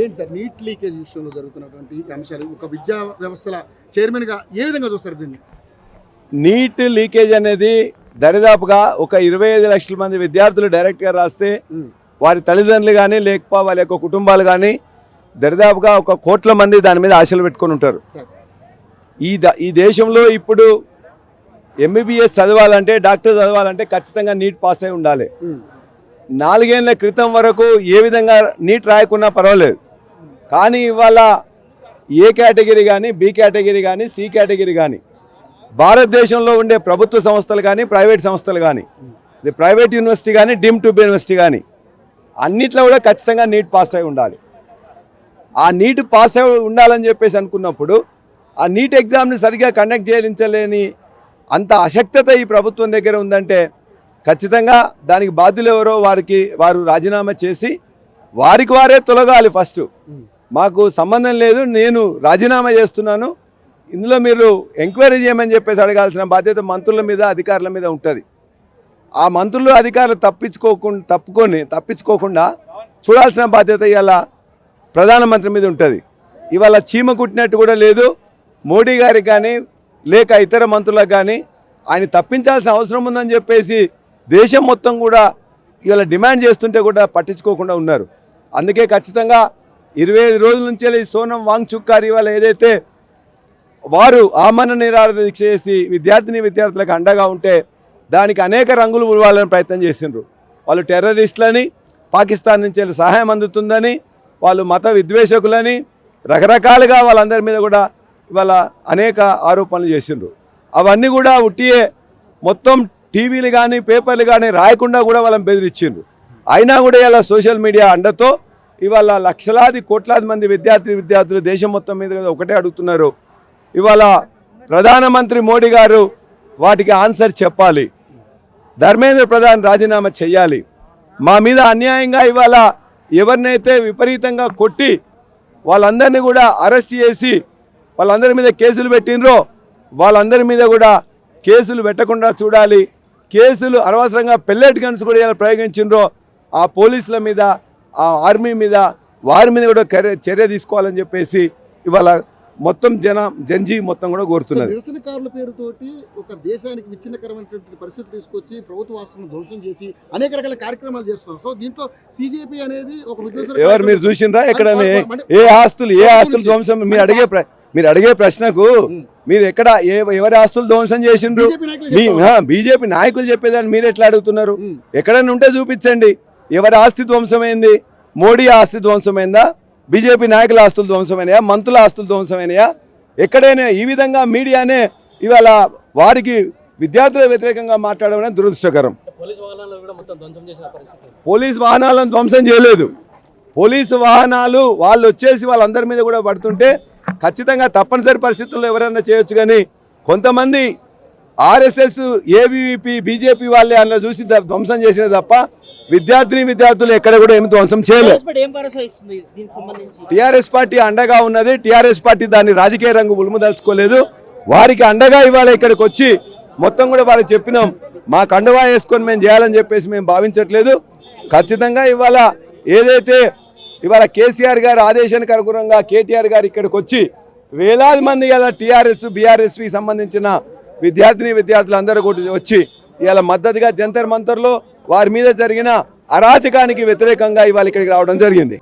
ఏంటి sir neat leakage విషయంలో జరుగుతున్నటువంటి అంశాలు ఒక విద్యా వ్యవస్థల చైర్మన్గా ఏ విధంగా చూస్తారు దీన్ని? నీట్ లీకేజ్ అనేది దరిదాపుగా ఒక 25 లక్షల మంది విద్యార్థులు డైరెక్ట్గా రాస్తే వారి తల్లిదండ్రులు కానీ లేకపోతే వాళ్ళ యొక్క కుటుంబాలు కానీ దరిదాపుగా 1 కోట్ల మంది దాని మీద ఆశలు పెట్టుకొని ఉంటారు. ఈ దేశంలో ఇప్పుడు ఎంబీబీఎస్ చదవాలంటే డాక్టర్ చదవాలంటే ఖచ్చితంగా నీట్ పాస్ అయి ఉండాలి. 4 ఏళ్ల క్రితం వరకు ఏ విధంగా నీట్ రాయకున్నా పర్వాలేదు, కానీ ఇవాళ ఏ కేటగిరీ కానీ బి కేటగిరీ కానీ సి కేటగిరీ కానీ భారతదేశంలో ఉండే ప్రభుత్వ సంస్థలు కానీ ప్రైవేట్ సంస్థలు కానీ ఇది ప్రైవేట్ యూనివర్సిటీ కానీ డీమ్ టు యూనివర్సిటీ కానీ అన్నిట్లో కూడా ఖచ్చితంగా నీట్ పాస్ అయి ఉండాలి. ఆ నీట్ పాస్ అయి ఉండాలని చెప్పేసి అనుకున్నప్పుడు ఆ నీట్ ఎగ్జామ్ని సరిగ్గా కండక్ట్ చేయించలేని అంత అశక్తత ఈ ప్రభుత్వం దగ్గర ఉందంటే ఖచ్చితంగా దానికి బాధ్యులు ఎవరో వారు రాజీనామా చేసి వారికి వారే తొలగాలి. ఫస్ట్ మాకు సంబంధం లేదు, నేను రాజీనామా చేస్తున్నాను, ఇందులో మీరు ఎంక్వైరీ చేయమని చెప్పేసి అడగాల్సిన బాధ్యత మంత్రుల మీద అధికారుల మీద ఉంటుంది. ఆ మంత్రులు అధికారులు తప్పించుకోకుండా చూడాల్సిన బాధ్యత ఇవాళ ప్రధానమంత్రి మీద ఉంటుంది. ఇవాళ చీమ కుట్టినట్టు కూడా లేదు మోడీ గారికి కానీ లేక ఇతర మంత్రులకు కానీ ఆయన తప్పించాల్సిన అవసరం ఉందని చెప్పేసి దేశం మొత్తం కూడా ఇవాళ డిమాండ్ చేస్తుంటే కూడా పట్టించుకోకుండా ఉన్నారు. అందుకే ఖచ్చితంగా 25 రోజుల నుంచి సోనం వాంగ్చుక్ గారు ఇవాళ ఏదైతే వారు ఆమరణ నిరాహార దీక్ష చేసి విద్యార్థులకు అండగా ఉంటే దానికి అనేక రంగులు ఉడవాలని ప్రయత్నం చేసిండ్రు. వాళ్ళు టెర్రరిస్టులని, పాకిస్తాన్ నుంచి సహాయం అందుతుందని, వాళ్ళు మత విద్వేషకులని రకరకాలుగా వాళ్ళందరి మీద కూడా ఇవాళ అనేక ఆరోపణలు చేసిండ్రు. అవన్నీ కూడా ఉట్టియే, మొత్తం టీవీలు కానీ పేపర్లు కానీ రాయకుండా కూడా వాళ్ళని బెదిరించిండ్రు. అయినా కూడా ఇలా సోషల్ మీడియా అండతో ఇవాళ లక్షలాది కోట్లాది మంది విద్యార్థులు దేశం మొత్తం మీద ఒకటే అడుగుతున్నారు. ఇవాళ ప్రధానమంత్రి మోడీ గారు వాటికి ఆన్సర్ చెప్పాలి, ధర్మేంద్ర ప్రధాన్ రాజీనామా చేయాలి. మా మీద అన్యాయంగా ఇవాళ ఎవరినైతే విపరీతంగా కొట్టి వాళ్ళందరినీ కూడా అరెస్ట్ చేసి వాళ్ళందరి మీద కేసులు పెట్టినరో వాళ్ళందరి మీద కూడా కేసులు పెట్టకుండా చూడాలి. కేసులు అనవసరంగా పెల్లెట్ గన్స్ కూడా ఇలా ప్రయోగించినరో ఆ పోలీసుల మీద, ఆ ఆర్మీ మీద, వారి మీద కూడా చర్య తీసుకోవాలని చెప్పేసి ఇవాళ మొత్తం జంజీ మొత్తం కూడా కోరుతున్నది. నిరసనకారుల పేరుతోటి ఒక దేశానికి విచ్ఛిన్నకరమైనటువంటి పరిస్థితి తీసుకొచ్చి ప్రభుత్వ ఆస్తులను ధ్వంసం చేసి అనేక రకాల కార్యక్రమాలు చేస్తున్నారు. సో దీంట్లో సిజేపీ అనేది ఒక ఎవరు మీరు చూసిండ్రా ఎక్కడ ఏ ఆస్తులు ధ్వంసం? మీరు అడిగే ప్రశ్నకు మీరు ఎక్కడ ఎవరి ఆస్తులు ధ్వంసం చేసిండ్రు? బీజేపీ నాయకులు చెప్పేదాన్ని మీరు ఎట్లా అడుగుతున్నారు? ఎక్కడైనా ఉంటే చూపించండి. ఎవరి ఆస్తి ధ్వంసమైంది? మోడీ ఆస్తి ధ్వంసమైందా? బీజేపీ నాయకుల ఆస్తులు ధ్వంసమైనయా? మంత్రుల ఆస్తులు ధ్వంసమైనయా? ఎక్కడైనా ఈ విధంగా మీడియానే ఇవాళ వారికి విద్యార్థుల వ్యతిరేకంగా మాట్లాడడం దురదృష్టకరం. పోలీస్ వాహనాలను ధ్వంసం చేయలేదు. పోలీసు వాహనాలు వాళ్ళు వచ్చేసి వాళ్ళందరి మీద కూడా పడుతుంటే ఖచ్చితంగా తప్పనిసరి పరిస్థితుల్లో ఎవరైనా చేయొచ్చు, కానీ కొంతమంది ఆర్ఎస్ఎస్, ఏబీవీపీ, బీజేపీ వాళ్ళే అందులో చూసి ధ్వంసం చేసిన తప్ప విద్యార్థులు ఎక్కడ కూడా ఏమి ధ్వంసం చేయలేదు. టీఆర్ఎస్ పార్టీ అండగా ఉన్నది. టీఆర్ఎస్ పార్టీ దాన్ని రాజకీయ రంగు ఉలుముదలుచుకోలేదు. వారికి అండగా ఇవాళ ఇక్కడికి వచ్చి మొత్తం కూడా వారికి చెప్పినాం, మా కండువా వేసుకొని మేము చేయాలని చెప్పేసి మేము భావించట్లేదు. ఖచ్చితంగా ఇవాళ ఏదైతే ఇవాళ కేసీఆర్ గారు ఆదేశానికి అనుగుణంగా కేటీఆర్ గారు ఇక్కడికి వచ్చి వేలాది మంది కదా టీఆర్ఎస్, బీఆర్ఎస్కి సంబంధించిన విద్యార్థులందరూ కూడా వచ్చి ఇవాళ మద్దతుగా జంతర్ మంతర్లో వారి మీద జరిగిన అరాచకానికి వ్యతిరేకంగా ఇవాళ ఇక్కడికి రావడం జరిగింది.